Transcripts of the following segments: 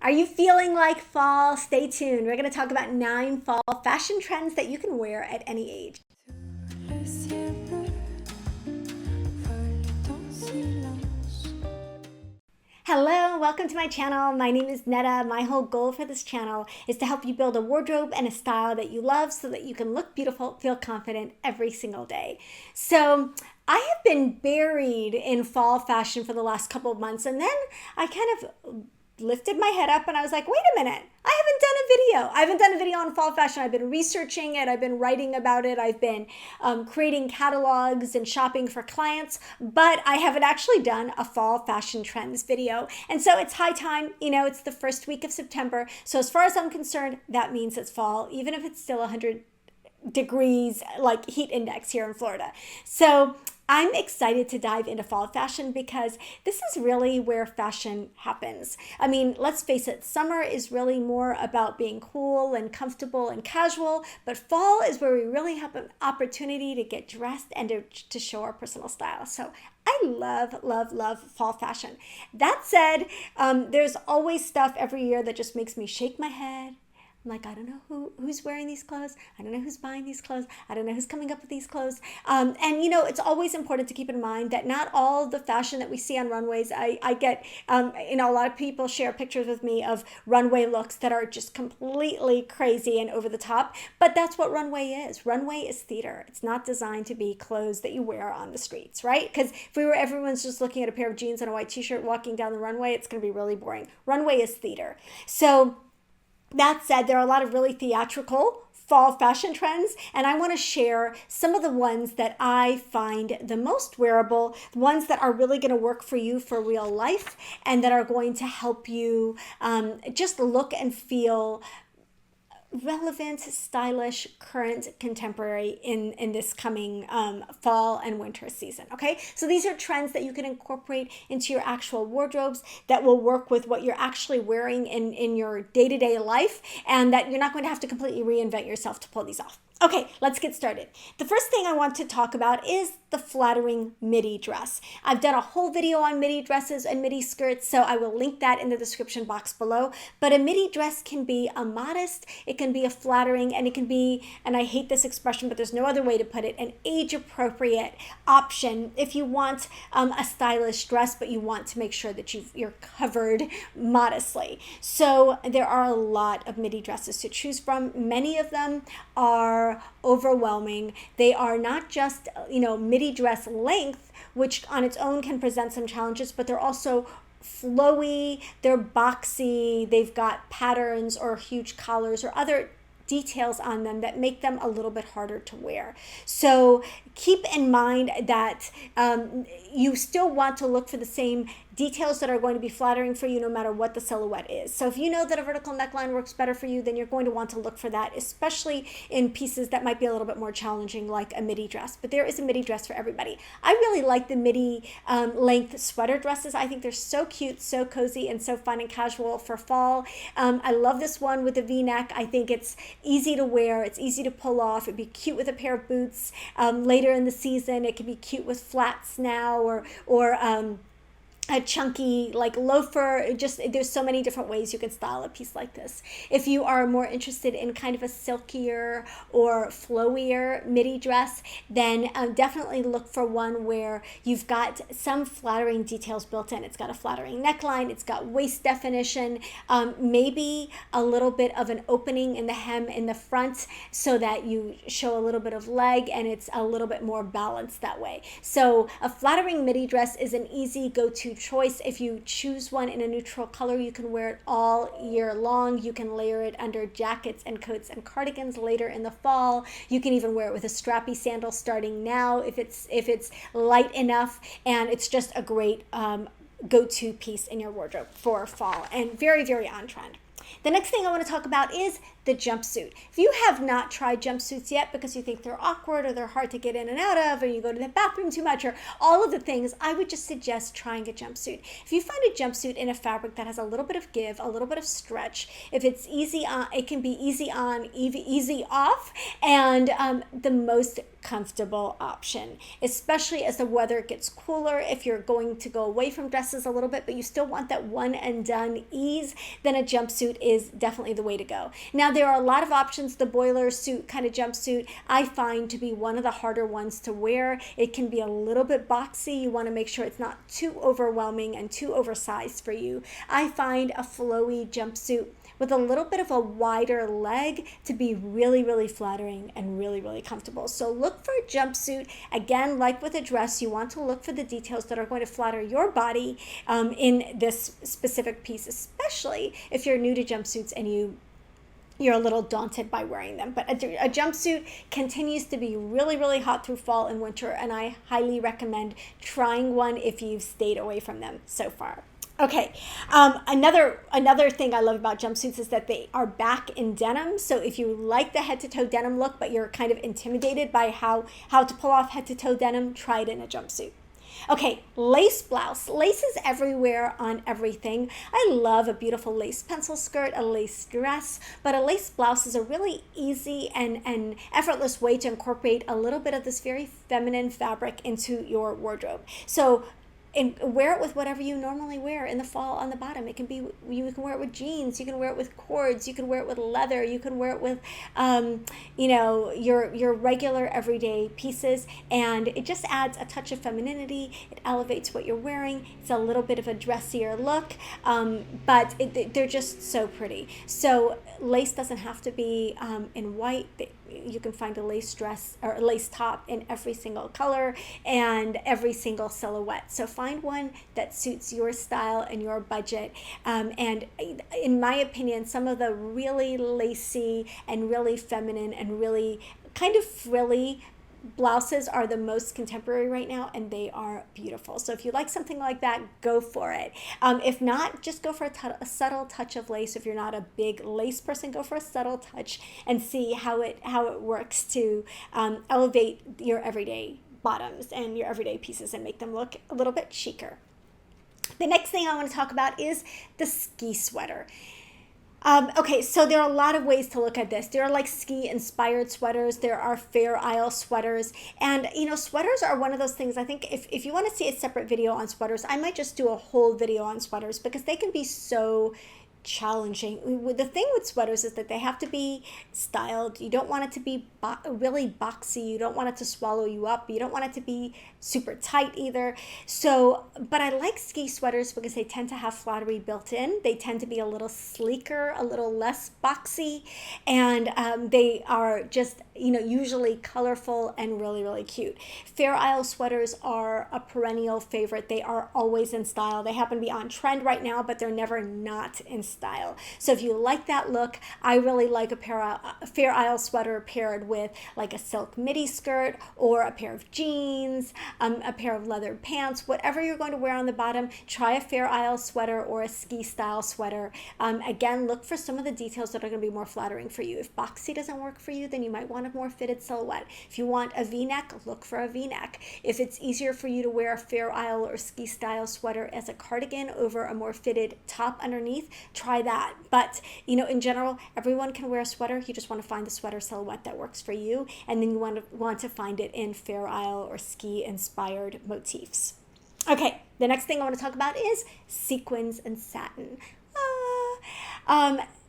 Are you feeling like fall? Stay tuned. We're going to talk about 9 fall fashion trends that you can wear at any age. Le ciel bleu vole dans silence. Hello, welcome to my channel. My name is Netta. My whole goal for this channel is to help you build a wardrobe and a style that you love so that you can look beautiful, feel confident every single day. So I have been buried in fall fashion for the last couple of months, and then I kind of lifted my head up and I was like, wait a minute, I haven't done a video. I haven't done a video on fall fashion. I've been researching it. I've been writing about it. I've been creating catalogs and shopping for clients, but I haven't actually done a fall fashion trends video. And so it's high time, it's the first week of September. So as far as I'm concerned, that means it's fall, even if it's still 100 degrees like heat index here in Florida. So I'm excited to dive into fall fashion because this is really where fashion happens. I mean, let's face it, summer is really more about being cool and comfortable and casual, but fall is where we really have an opportunity to get dressed and to show our personal style. So I love, love, love fall fashion. That said, there's always stuff every year that just makes me shake my head. I'm like, I don't know who's wearing these clothes. I don't know who's buying these clothes. I don't know who's coming up with these clothes. And it's always important to keep in mind that not all the fashion that we see on runways, I get, a lot of people share pictures with me of runway looks that are just completely crazy and over the top. But that's what runway is. Runway is theater. It's not designed to be clothes that you wear on the streets, right? Because if everyone's just looking at a pair of jeans and a white t-shirt walking down the runway, it's going to be really boring. Runway is theater. So that said, there are a lot of really theatrical fall fashion trends, and I want to share some of the ones that I find the most wearable, the ones that are really going to work for you for real life, and that are going to help you just look and feel relevant, stylish, current, contemporary in this coming fall and winter season. Okay, so these are trends that you can incorporate into your actual wardrobes that will work with what you're actually wearing in your day-to-day life, and that you're not going to have to completely reinvent yourself to pull these off. Okay, let's get started. The first thing I want to talk about is the flattering midi dress. I've done a whole video on midi dresses and midi skirts, so I will link that in the description box below. But a midi dress can be a modest, it can be a flattering, and it can be, and I hate this expression, but there's no other way to put it, an age-appropriate option if you want a stylish dress, but you want to make sure that you're covered modestly. So there are a lot of midi dresses to choose from. Many of them are overwhelming. They are not just, midi dress length, which on its own can present some challenges, but they're also flowy, they're boxy, they've got patterns or huge collars or other details on them that make them a little bit harder to wear. So keep in mind that you still want to look for the same details that are going to be flattering for you no matter what the silhouette is. So if you know that a vertical neckline works better for you, then you're going to want to look for that, especially in pieces that might be a little bit more challenging like a midi dress. But there is a midi dress for everybody. I really like the midi length sweater dresses. I think they're so cute, so cozy, and so fun and casual for fall. I love this one with the V-neck. I think it's easy to wear. It's easy to pull off. It'd be cute with a pair of boots later in the season. It could be cute with flats now or a chunky like loafer. There's so many different ways you can style a piece like this. If you are more interested in kind of a silkier or flowier midi dress, then definitely look for one where you've got some flattering details built in. It's got a flattering neckline, it's got waist definition, maybe a little bit of an opening in the hem in the front so that you show a little bit of leg and it's a little bit more balanced that way. So a flattering midi dress is an easy go-to choice. If you choose one in a neutral color, you can wear it all year long. You can layer it under jackets and coats and cardigans later in the fall. You can even wear it with a strappy sandal starting now if it's light enough, and it's just a great go-to piece in your wardrobe for fall and very, very on trend. The next thing I want to talk about is the jumpsuit. If you have not tried jumpsuits yet because you think they're awkward or they're hard to get in and out of, or you go to the bathroom too much, or all of the things, I would just suggest trying a jumpsuit. If you find a jumpsuit in a fabric that has a little bit of give, a little bit of stretch, if it's easy on, it can be easy on, easy off, and the most comfortable option, especially as the weather gets cooler. If you're going to go away from dresses a little bit, but you still want that one and done ease, then a jumpsuit is definitely the way to go. Now, there are a lot of options. The boiler suit kind of jumpsuit I find to be one of the harder ones to wear. It can be a little bit boxy. You want to make sure it's not too overwhelming and too oversized for you. I find a flowy jumpsuit with a little bit of a wider leg to be really, really flattering and really, really comfortable. So look for a jumpsuit. Again, like with a dress, you want to look for the details that are going to flatter your body in this specific piece, especially if you're new to jumpsuits and you're a little daunted by wearing them. But a jumpsuit continues to be really, really hot through fall and winter, and I highly recommend trying one if you've stayed away from them so far. Okay, another thing I love about jumpsuits is that they are back in denim. So if you like the head-to-toe denim look, but you're kind of intimidated by how to pull off head-to-toe denim, try it in a jumpsuit. Okay, lace blouse. Lace is everywhere on everything. I love a beautiful lace pencil skirt, a lace dress, but a lace blouse is a really easy and effortless way to incorporate a little bit of this very feminine fabric into your wardrobe. So and wear it with whatever you normally wear in the fall on the bottom. It can be, you can wear it with jeans, you can wear it with cords, you can wear it with leather, you can wear it with, your regular everyday pieces, and it just adds a touch of femininity. It elevates what you're wearing. It's a little bit of a dressier look, but they're just so pretty. So lace doesn't have to be in white. You can find a lace dress or a lace top in every single color and every single silhouette. So find one that suits your style and your budget. And in my opinion, some of the really lacy and really feminine and really kind of frilly blouses are the most contemporary right now, and they are beautiful. So if you like something like that, go for it. If not, just go for a subtle touch of lace. If you're not a big lace person, go for a subtle touch and see how it works to elevate your everyday bottoms and your everyday pieces and make them look a little bit chicer. The next thing I want to talk about is the ski sweater. Okay, so there are a lot of ways to look at this. There are like ski inspired sweaters. There are Fair Isle sweaters. And, sweaters are one of those things. I think if you want to see a separate video on sweaters, I might just do a whole video on sweaters because they can be so challenging. The thing with sweaters is that they have to be styled. You don't want it to be really boxy. You don't want it to swallow you up. You don't want it to be super tight either. So, but I like ski sweaters because they tend to have flattery built in. They tend to be a little sleeker, a little less boxy, and they are just, usually colorful and really, really cute. Fair Isle sweaters are a perennial favorite. They are always in style. They happen to be on trend right now, but they're never not in style. So if you like that look, I really like a Fair Isle sweater paired with like a silk midi skirt or a pair of jeans, a pair of leather pants, whatever you're going to wear on the bottom. Try a Fair Isle sweater or a ski style sweater. Again, look for some of the details that are going to be more flattering for you. If boxy doesn't work for you, then you might want a more fitted silhouette. If you want a v-neck, look for a v-neck. If it's easier for you to wear a Fair Isle or ski style sweater as a cardigan over a more fitted top underneath, try that. But in general, everyone can wear a sweater. You just want to find the sweater silhouette that works for you, and then you want to find it in Fair Isle or ski inspired motifs. Okay, the next thing I want to talk about is sequins and satin.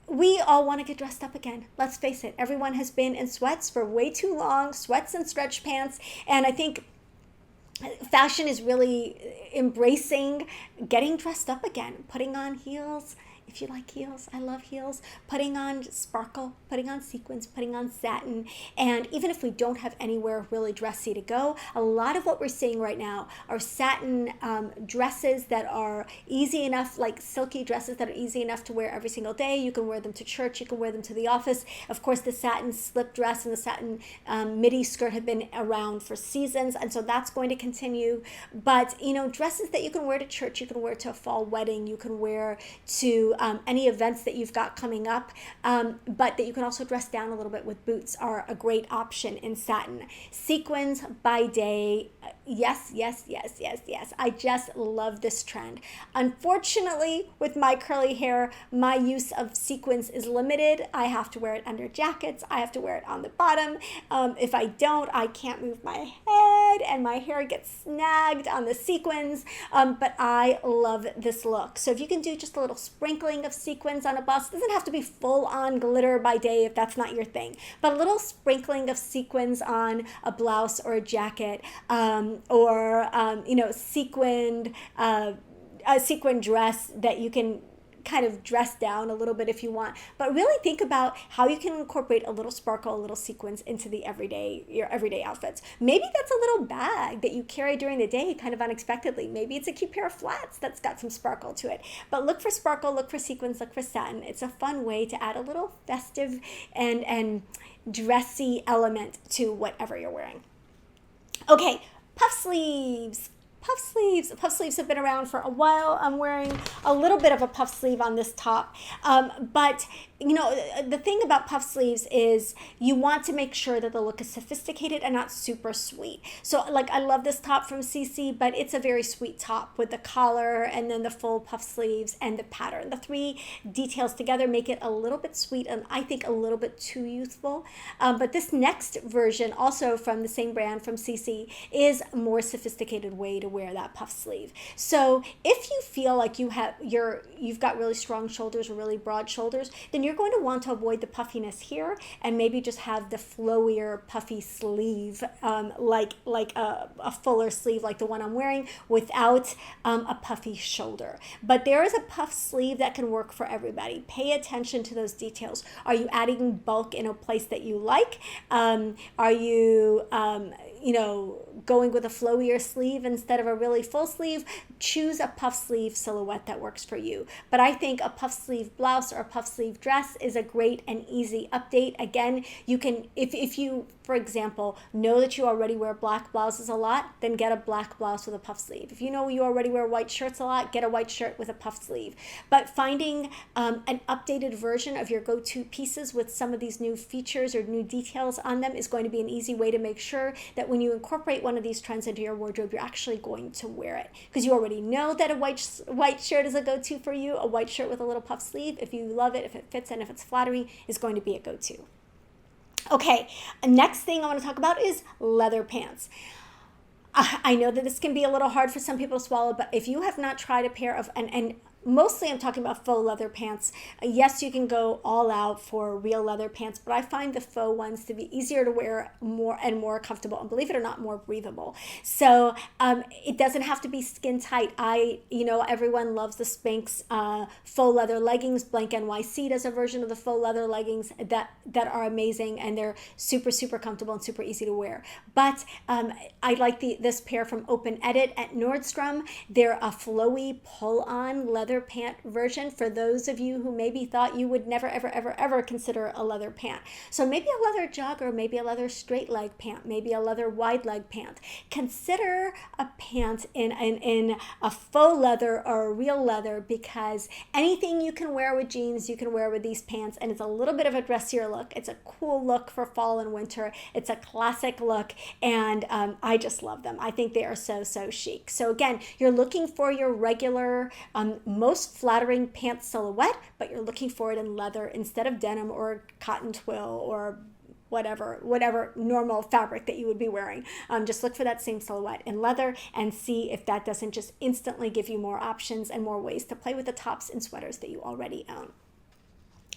We all want to get dressed up again. Let's face it, everyone has been in sweats for way too long, sweats and stretch pants, and I think fashion is really embracing getting dressed up again, putting on heels. If you like heels, I love heels. Putting on sparkle, putting on sequins, putting on satin. And even if we don't have anywhere really dressy to go, a lot of what we're seeing right now are satin dresses that are easy enough, like silky dresses that are easy enough to wear every single day. You can wear them to church, you can wear them to the office. Of course, the satin slip dress and the satin midi skirt have been around for seasons, and so that's going to continue. But, dresses that you can wear to church, you can wear to a fall wedding, you can wear to any events that you've got coming up, but that you can also dress down a little bit with boots are a great option in satin. Sequins by day, yes, yes, yes, yes, yes. I just love this trend. Unfortunately, with my curly hair, my use of sequins is limited. I have to wear it under jackets. I have to wear it on the bottom. If I don't, I can't move my head and my hair gets snagged on the sequins. But I love this look. So if you can do just a little sprinkling of sequins on a bust, it doesn't have to be full on glitter by day if that's not your thing, but a little sprinkling of sequins on a blouse or a jacket, sequined, a sequin dress that you can kind of dress down a little bit if you want, but really think about how you can incorporate a little sparkle, a little sequins into your everyday outfits. Maybe that's a little bag that you carry during the day kind of unexpectedly. Maybe it's a cute pair of flats that's got some sparkle to it. But look for sparkle, look for sequins, look for satin. It's a fun way to add a little festive and dressy element to whatever you're wearing. Okay, puff sleeves. Puff sleeves. Puff sleeves have been around for a while. I'm wearing a little bit of a puff sleeve on this top. But, the thing about puff sleeves is you want to make sure that the look is sophisticated and not super sweet. So, I love this top from CC, but it's a very sweet top with the collar and then the full puff sleeves and the pattern. The three details together make it a little bit sweet and I think a little bit too youthful. But this next version, also from the same brand, from CC, is a more sophisticated way to wear that puff sleeve. So if you feel like you've got really strong shoulders or really broad shoulders, then you're going to want to avoid the puffiness here and maybe just have the flowier puffy sleeve, like a fuller sleeve like the one I'm wearing, without a puffy shoulder. But there is a puff sleeve that can work for everybody. Pay attention to those details. Are you adding bulk in a place that you like? Are you going with a flowier sleeve instead of a really full sleeve? Choose a puff sleeve silhouette that works for you. But I think a puff sleeve blouse or a puff sleeve dress is a great and easy update. Again, you can, if you, for example, know that you already wear black blouses a lot, then get a black blouse with a puff sleeve. If you know you already wear white shirts a lot, get a white shirt with a puff sleeve. But finding an updated version of your go-to pieces with some of these new features or new details on them is going to be an easy way to make sure that when you incorporate one of these trends into your wardrobe, you're actually going to wear it, because you already know that a white shirt is a go-to for you. A white shirt with a little puff sleeve, if you love it, if it fits and if it's flattering, is going to be a go-to. Okay, next thing I want to talk about is leather pants. I know that this can be a little hard for some people to swallow, but if you have not tried a pair of, and mostly I'm talking about faux leather pants. Yes, you can go all out for real leather pants, but I find the faux ones to be easier to wear, more comfortable, and believe it or not, more breathable. So it doesn't have to be skin tight. Everyone loves the Spanx faux leather leggings. Blank NYC does a version of the faux leather leggings that are amazing, and they're super, super comfortable and super easy to wear. But I like this pair from Open Edit at Nordstrom. They're a flowy pull-on leather pant version for those of you who maybe thought you would never, ever, ever, ever consider a leather pant. So maybe a leather jogger, maybe a leather straight leg pant, maybe a leather wide leg pant. Consider a pant in a faux leather or a real leather, because anything you can wear with jeans, you can wear with these pants, and it's a little bit of a dressier look. It's a cool look for fall and winter. It's a classic look, and I just love them. I think they are so, so chic. So again, you're looking for your regular, most flattering pant silhouette, but you're looking for it in leather instead of denim or cotton twill or whatever normal fabric that you would be wearing. Just look for that same silhouette in leather and see if that doesn't just instantly give you more options and more ways to play with the tops and sweaters that you already own.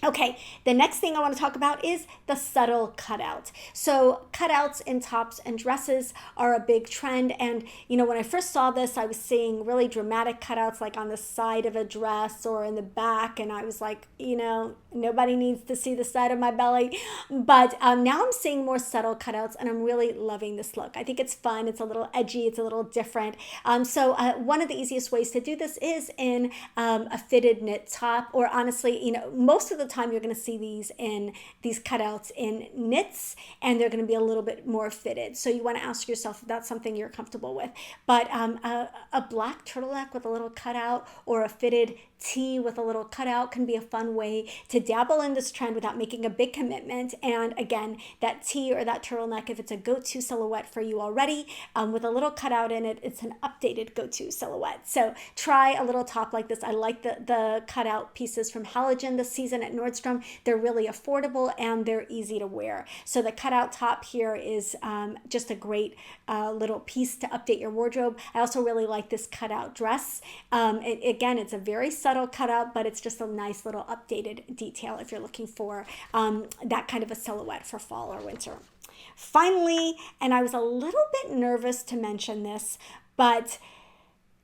Okay, the next thing I want to talk about is the subtle cutout. So cutouts in tops and dresses are a big trend. And, when I first saw this, I was seeing really dramatic cutouts like on the side of a dress or in the back. And I was like, nobody needs to see the side of my belly. But now I'm seeing more subtle cutouts, and I'm really loving this look. I think it's fun. It's a little edgy. It's a little different. So one of the easiest ways to do this is in a fitted knit top, or honestly, most of the time you're going to see these cutouts in knits, and they're going to be a little bit more fitted. So you want to ask yourself if that's something you're comfortable with. But a black turtleneck with a little cutout or a fitted tee with a little cutout can be a fun way to dabble in this trend without making a big commitment. And again, that tee or that turtleneck, if it's a go-to silhouette for you already, with a little cutout in it, it's an updated go-to silhouette. So try a little top like this. I like the cutout pieces from Halogen this season at Nordstrom. They're really affordable and they're easy to wear. So the cutout top here is just a great little piece to update your wardrobe. I also really like this cutout dress. Again, it's a very subtle cutout, but it's just a nice little updated detail if you're looking for that kind of a silhouette for fall or winter. Finally, and I was a little bit nervous to mention this, but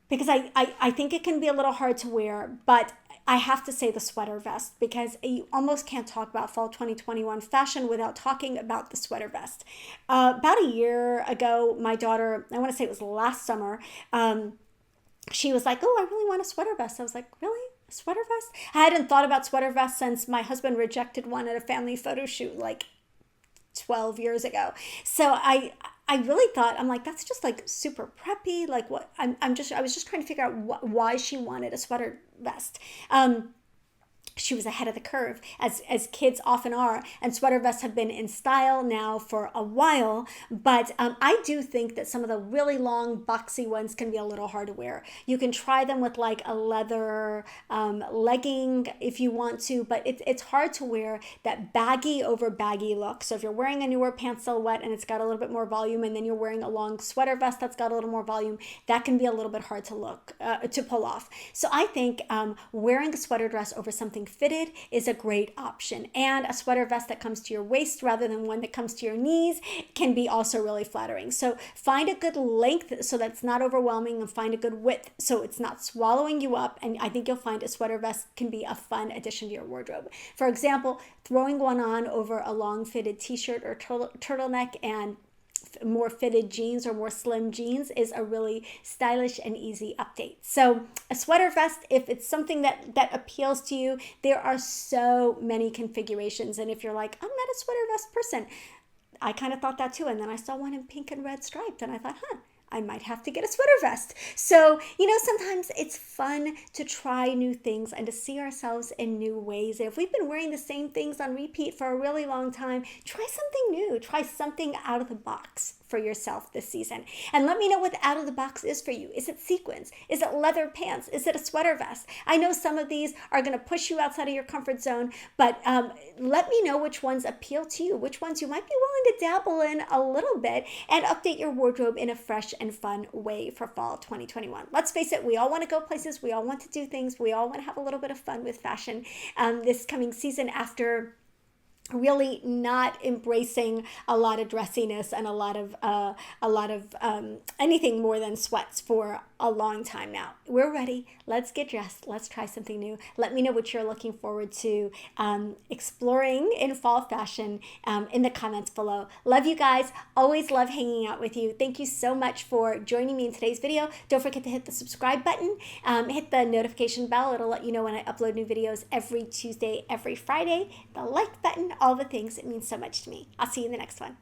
because I think it can be a little hard to wear, but I have to say the sweater vest, because you almost can't talk about fall 2021 fashion without talking about the sweater vest. About a year ago, my daughter, I want to say it was last summer, she was like, oh, I really want a sweater vest. I was like, really? A sweater vest? I hadn't thought about sweater vests since my husband rejected one at a family photo shoot like 12 years ago. So I really thought, I'm like, that's just like super preppy. Like what I was just trying to figure out why she wanted a sweater vest. She was ahead of the curve, as kids often are, and sweater vests have been in style now for a while, but I do think that some of the really long boxy ones can be a little hard to wear. You can try them with like a leather legging if you want to, but it's hard to wear that baggy over baggy look. So if you're wearing a newer pants silhouette and it's got a little bit more volume, and then you're wearing a long sweater vest that's got a little more volume, that can be a little bit hard to pull off. So I think wearing a sweater dress over something fitted is a great option, and a sweater vest that comes to your waist rather than one that comes to your knees can be also really flattering. So find a good length so that's not overwhelming, and find a good width so it's not swallowing you up, and I think you'll find a sweater vest can be a fun addition to your wardrobe. For example, throwing one on over a long fitted t-shirt or turtleneck and more fitted jeans or more slim jeans is a really stylish and easy update. So a sweater vest, if it's something that appeals to you, there are so many configurations. And if you're like, I'm not a sweater vest person, I kind of thought that too. And then I saw one in pink and red striped and I thought, I might have to get a sweater vest. So, sometimes it's fun to try new things and to see ourselves in new ways. And if we've been wearing the same things on repeat for a really long time, try something new. Try something out of the box for yourself this season. And let me know what the out of the box is for you. Is it sequins? Is it leather pants? Is it a sweater vest? I know some of these are going to push you outside of your comfort zone, but let me know which ones appeal to you, which ones you might be willing to dabble in a little bit and update your wardrobe in a fresh and fun way for fall 2021. Let's face it, we all want to go places. We all want to do things. We all want to have a little bit of fun with fashion this coming season, after really not embracing a lot of dressiness and a lot of anything more than sweats for a long time now. We're ready. Let's get dressed. Let's try something new. Let me know what you're looking forward to exploring in fall fashion in the comments below. Love you guys. Always love hanging out with you. Thank you so much for joining me in today's video. Don't forget to hit the subscribe button. Hit the notification bell. It'll let you know when I upload new videos every Tuesday, every Friday. The like button, all the things. It means so much to me. I'll see you in the next one.